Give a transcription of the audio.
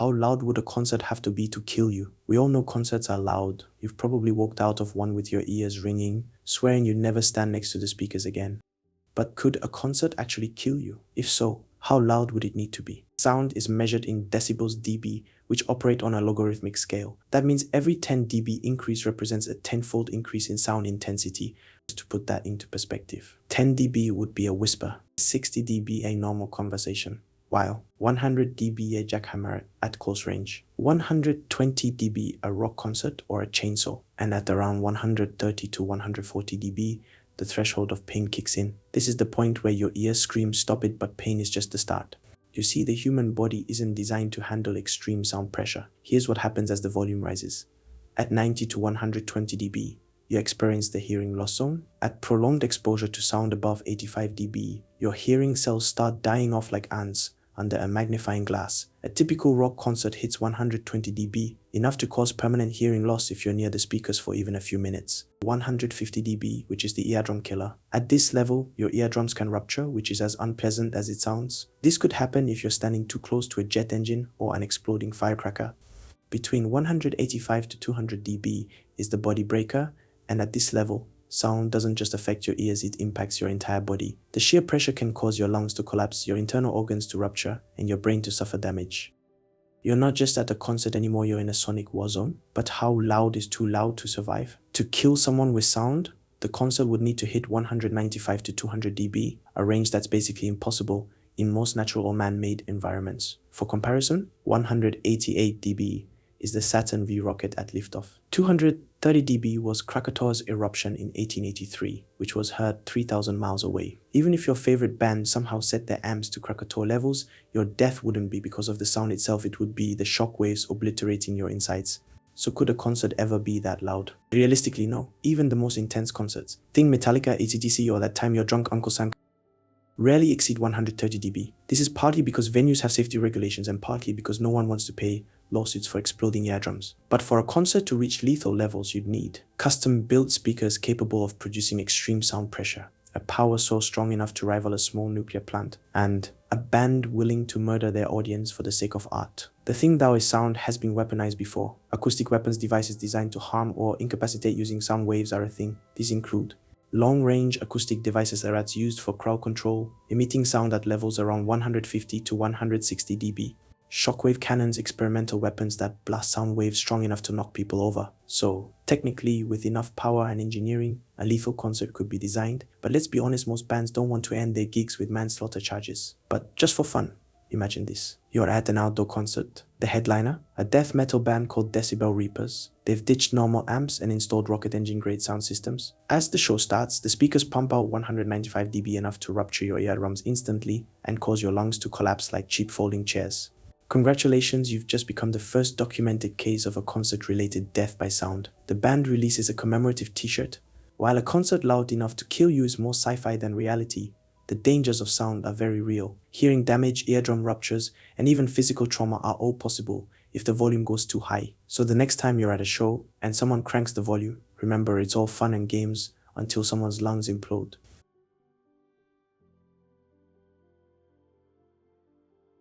how loud would a concert have to be to kill you? We all know concerts are loud. You've probably walked out of one with your ears ringing, swearing you'd never stand next to the speakers again. But could a concert actually kill you? If so, how loud would it need to be? Sound is measured in decibels dB, which operate on a logarithmic scale. That means every 10 dB increase represents a tenfold increase in sound intensity. To put that into perspective, 10 dB would be a whisper, 60 dB a normal conversation, while 100 dB a jackhammer at close range, 120 dB a rock concert or a chainsaw, and at around 130 to 140 dB, the threshold of pain kicks in. This is the point where your ears scream stop it, but pain is just the start. You see, the human body isn't designed to handle extreme sound pressure. Here's what happens as the volume rises. At 90 to 120 dB, you experience the hearing loss zone. At prolonged exposure to sound above 85 dB, your hearing cells start dying off like ants under a magnifying glass. A typical rock concert hits 120 dB, enough to cause permanent hearing loss if you're near the speakers for even a few minutes. 150 dB, which is the eardrum killer. At this level, your eardrums can rupture, which is as unpleasant as it sounds. This could happen if you're standing too close to a jet engine or an exploding firecracker. Between 185 to 200 dB is the body breaker, and at this level, sound doesn't just affect your ears, it impacts your entire body. The sheer pressure can cause your lungs to collapse, your internal organs to rupture, and your brain to suffer damage. You're not just at a concert anymore, you're in a sonic war zone. But how loud is too loud to survive? To kill someone with sound, the concert would need to hit 195 to 200 dB, a range that's basically impossible in most natural or man-made environments. For comparison, 188 dB is the Saturn V rocket at liftoff. 230 dB was Krakatoa's eruption in 1883, which was heard 3,000 miles away. Even if your favorite band somehow set their amps to Krakatoa levels, your death wouldn't be because of the sound itself, it would be the shockwaves obliterating your insides. So could a concert ever be that loud? Realistically, no. Even the most intense concerts, think Metallica, AC/DC, or that time your drunk Uncle Sam, rarely exceed 130 dB. This is partly because venues have safety regulations and partly because no one wants to pay lawsuits for exploding eardrums. But for a concert to reach lethal levels, you'd need custom-built speakers capable of producing extreme sound pressure, a power source strong enough to rival a small nuclear plant, and a band willing to murder their audience for the sake of art. The thing though is sound has been weaponized before. Acoustic weapons devices designed to harm or incapacitate using sound waves are a thing. These include long-range acoustic devices that are used for crowd control, emitting sound at levels around 150 to 160 dB. Shockwave cannons, experimental weapons that blast sound waves strong enough to knock people over. So, technically, with enough power and engineering, a lethal concert could be designed. But let's be honest, most bands don't want to end their gigs with manslaughter charges. But just for fun, imagine this. You're at an outdoor concert. The headliner, a death metal band called Decibel Reapers. They've ditched normal amps and installed rocket engine grade sound systems. As the show starts, the speakers pump out 195 dB enough to rupture your eardrums instantly and cause your lungs to collapse like cheap folding chairs. Congratulations, you've just become the first documented case of a concert-related death by sound. The band releases a commemorative t-shirt. While a concert loud enough to kill you is more sci-fi than reality, the dangers of sound are very real. Hearing damage, eardrum ruptures, and even physical trauma are all possible if the volume goes too high. So the next time you're at a show and someone cranks the volume, remember it's all fun and games until someone's lungs implode.